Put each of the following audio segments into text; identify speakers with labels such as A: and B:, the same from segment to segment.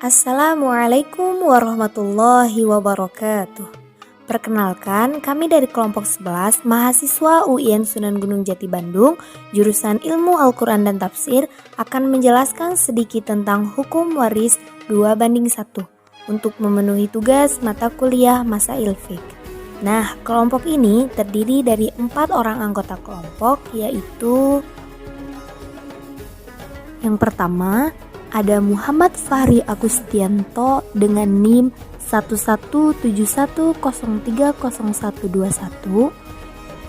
A: Assalamualaikum warahmatullahi wabarakatuh. Perkenalkan, kami dari kelompok 11 mahasiswa UIN Sunan Gunung Jati Bandung, jurusan Ilmu Al-Quran dan Tafsir akan menjelaskan sedikit tentang hukum waris 2:1 untuk memenuhi tugas mata kuliah Masail Fiqh. Nah, kelompok ini terdiri dari 4 orang anggota kelompok, yaitu yang pertama ada Muhammad Fahri Agustianto dengan NIM 1171030121.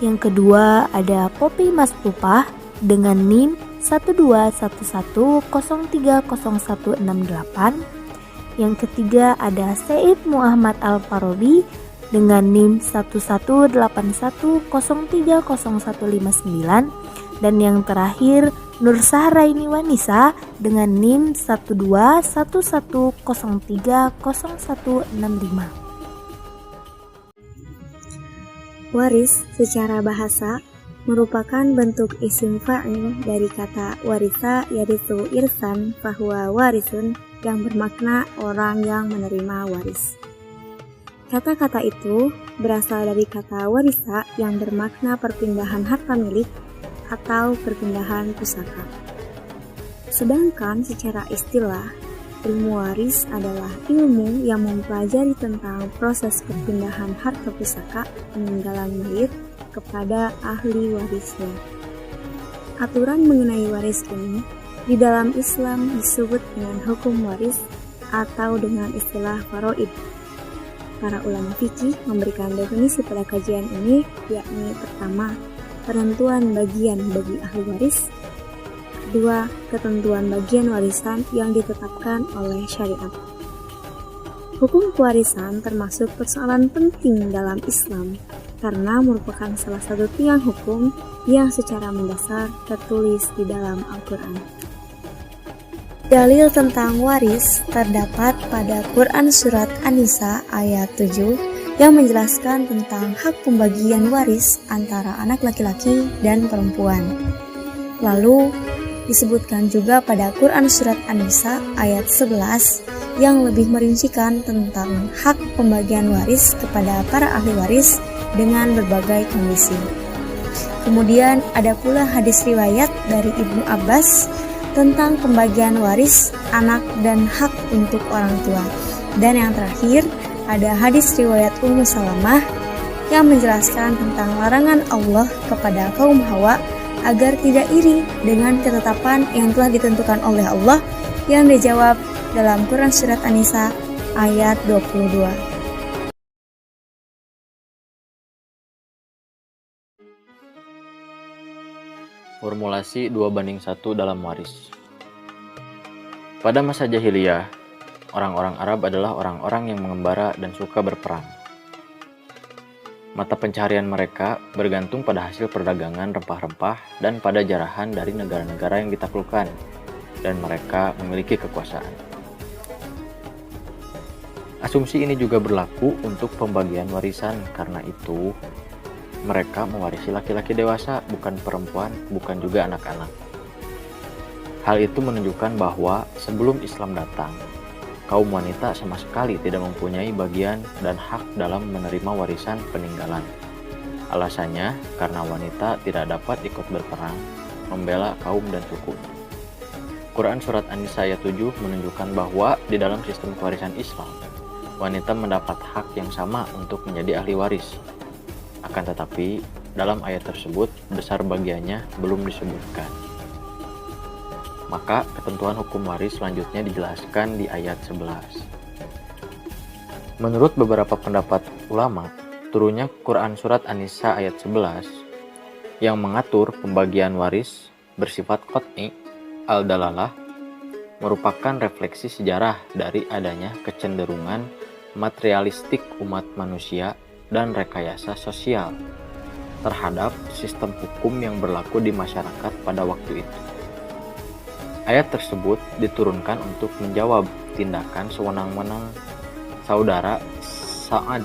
A: Yang kedua ada Poppy Mas Pupah dengan NIM 1211030168. Yang ketiga ada Said Muhammad Al-Farobi dengan NIM 1181030159. Dan yang terakhir Nur Sahraini Wanisa dengan NIM 1211030165.
B: Waris secara bahasa merupakan bentuk isim fa'il dari kata warisa yarisu irsan fahuwa warisun yang bermakna orang yang menerima waris. Kata-kata itu berasal dari kata warisa yang bermakna perpindahan harta milik atau perpindahan pusaka. Sedangkan secara istilah, ilmu waris adalah ilmu yang mempelajari tentang proses perpindahan harta pusaka peninggalan mayit kepada ahli warisnya. Aturan mengenai waris ini di dalam Islam disebut dengan hukum waris atau dengan istilah faraid. Para ulama fikih memberikan definisi pada kajian ini, yakni pertama, penentuan bagian bagi ahli waris. Kedua, ketentuan bagian warisan yang ditetapkan oleh syariat. Hukum pewarisan termasuk persoalan penting dalam Islam karena merupakan salah satu tiang hukum yang secara mendasar tertulis di dalam Al-Quran. Dalil tentang waris terdapat pada Quran Surat An-Nisa ayat 7 yang menjelaskan tentang hak pembagian waris antara anak laki-laki dan perempuan. Lalu disebutkan juga pada Quran Surat An-Nisa ayat 11 yang lebih merincikan tentang hak pembagian waris kepada para ahli waris dengan berbagai kondisi. Kemudian ada pula hadis riwayat dari Ibnu Abbas tentang pembagian waris anak dan hak untuk orang tua. Dan yang terakhir ada hadis riwayat Ummu Salamah yang menjelaskan tentang larangan Allah kepada kaum Hawa agar tidak iri dengan ketetapan yang telah ditentukan oleh Allah yang dijawab dalam Quran Surat An-Nisa ayat 22.
C: Formulasi 2:1 dalam waris. Pada masa jahiliyah, orang-orang Arab adalah orang-orang yang mengembara dan suka berperang. Mata pencaharian mereka bergantung pada hasil perdagangan rempah-rempah dan pada jarahan dari negara-negara yang ditaklukkan, dan mereka memiliki kekuasaan. Asumsi ini juga berlaku untuk pembagian warisan, karena itu mereka mewarisi laki-laki dewasa, bukan perempuan, bukan juga anak-anak. Hal itu menunjukkan bahwa sebelum Islam datang, kaum wanita sama sekali tidak mempunyai bagian dan hak dalam menerima warisan peninggalan. Alasannya karena wanita tidak dapat ikut berperang, membela kaum dan sukunya. Quran Surat An-Nisa ayat 7 menunjukkan bahwa di dalam sistem kewarisan Islam, wanita mendapat hak yang sama untuk menjadi ahli waris. Akan tetapi, dalam ayat tersebut, besar bagiannya belum disebutkan. Maka ketentuan hukum waris selanjutnya dijelaskan di ayat 11. Menurut beberapa pendapat ulama, turunnya Quran Surat An-Nisa ayat 11 yang mengatur pembagian waris bersifat qat'i al-dalalah merupakan refleksi sejarah dari adanya kecenderungan materialistik umat manusia dan rekayasa sosial terhadap sistem hukum yang berlaku di masyarakat pada waktu itu. Ayat tersebut diturunkan untuk menjawab tindakan sewenang-wenang saudara Sa'ad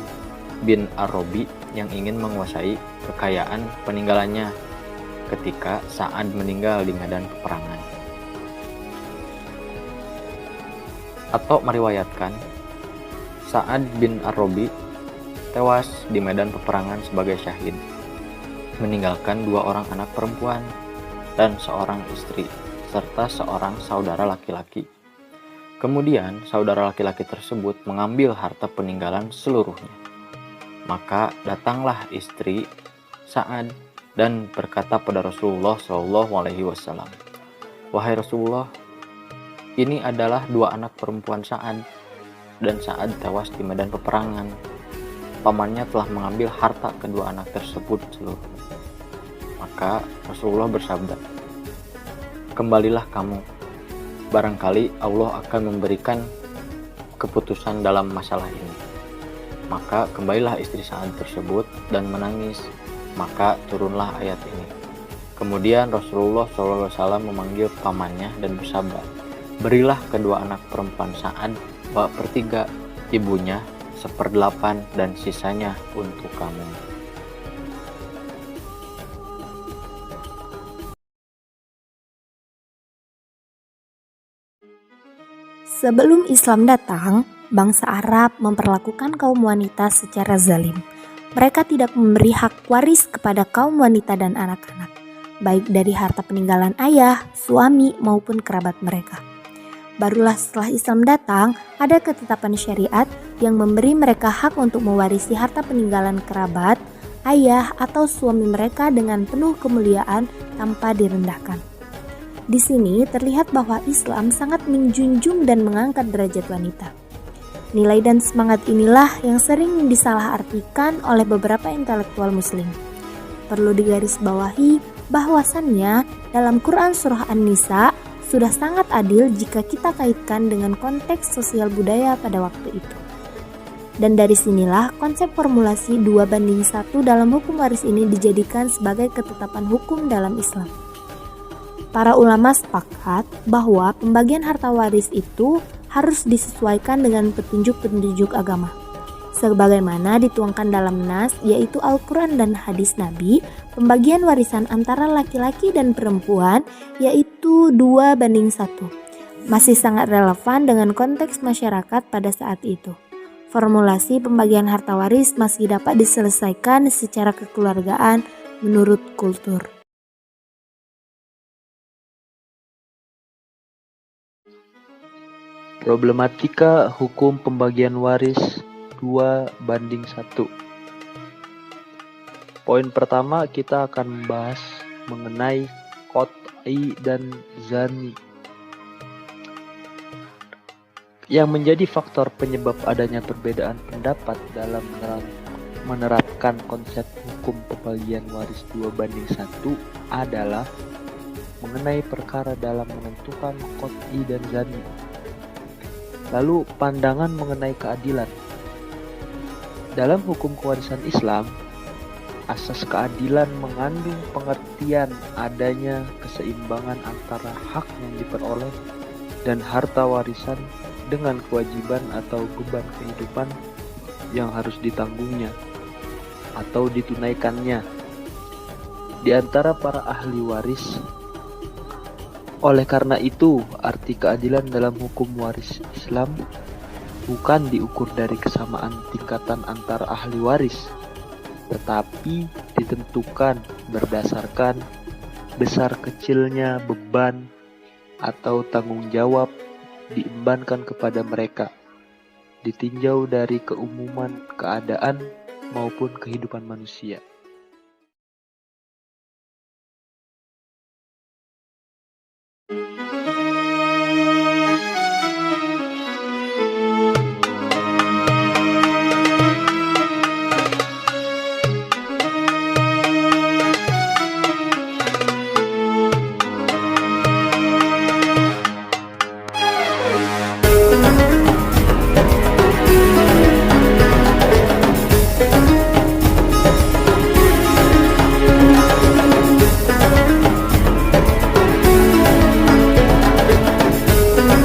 C: bin Ar-Rabi yang ingin menguasai kekayaan peninggalannya ketika Sa'ad meninggal di medan peperangan. atau meriwayatkan Sa'ad bin Ar-Rabi tewas di medan peperangan sebagai syahid, meninggalkan 2 orang anak perempuan dan seorang istri, serta seorang saudara laki-laki. Kemudian saudara laki-laki tersebut mengambil harta peninggalan seluruhnya. Maka datanglah istri Sa'ad dan berkata pada Rasulullah SAW, "Wahai Rasulullah, ini adalah 2 anak perempuan Sa'ad, dan Sa'ad tewas di medan peperangan. Pamannya telah mengambil harta kedua anak tersebut seluruhnya." Maka Rasulullah bersabda, "Kembalilah kamu, barangkali Allah akan memberikan keputusan dalam masalah ini." Maka kembalilah istri Sa'ad tersebut dan menangis. Maka turunlah ayat ini. Kemudian Rasulullah SAW memanggil pamannya dan bersabda, "Berilah kedua anak perempuan Sa'ad 2/3, ibunya 1/8, dan sisanya untuk kamu."
A: Sebelum Islam datang, bangsa Arab memperlakukan kaum wanita secara zalim. Mereka tidak memberi hak waris kepada kaum wanita dan anak-anak, baik dari harta peninggalan ayah, suami, maupun kerabat mereka. Barulah setelah Islam datang, ada ketetapan syariat yang memberi mereka hak untuk mewarisi harta peninggalan kerabat, ayah, atau suami mereka dengan penuh kemuliaan tanpa direndahkan. Di sini terlihat bahwa Islam sangat menjunjung dan mengangkat derajat wanita. Nilai dan semangat inilah yang sering disalahartikan oleh beberapa intelektual muslim. Perlu digarisbawahi bahwasannya dalam Quran Surah An-Nisa sudah sangat adil jika kita kaitkan dengan konteks sosial budaya pada waktu itu. Dan dari sinilah konsep formulasi 2/1 dalam hukum waris ini dijadikan sebagai ketetapan hukum dalam Islam. Para ulama sepakat bahwa pembagian harta waris itu harus disesuaikan dengan petunjuk-petunjuk agama. Sebagaimana dituangkan dalam nas, yaitu Al-Quran dan hadis Nabi, pembagian warisan antara laki-laki dan perempuan yaitu 2/1. Masih sangat relevan dengan konteks masyarakat pada saat itu. Formulasi pembagian harta waris masih dapat diselesaikan secara kekeluargaan menurut kultur.
D: Problematika hukum pembagian waris 2/1. Poin pertama, kita akan membahas mengenai qat'i dan zani, yang menjadi faktor penyebab adanya perbedaan pendapat dalam menerapkan konsep hukum pembagian waris 2/1 adalah mengenai perkara dalam menentukan qat'i dan zani. Lalu pandangan mengenai keadilan. Dalam hukum kewarisan Islam, asas keadilan mengandung pengertian adanya keseimbangan antara hak yang diperoleh dan harta warisan dengan kewajiban atau beban kehidupan yang harus ditanggungnya atau ditunaikannya di antara para ahli waris. Oleh karena itu, arti keadilan dalam hukum waris Islam bukan diukur dari kesamaan tingkatan antara ahli waris, tetapi ditentukan berdasarkan besar kecilnya beban atau tanggung jawab diembankan kepada mereka, ditinjau dari keumuman keadaan maupun kehidupan manusia.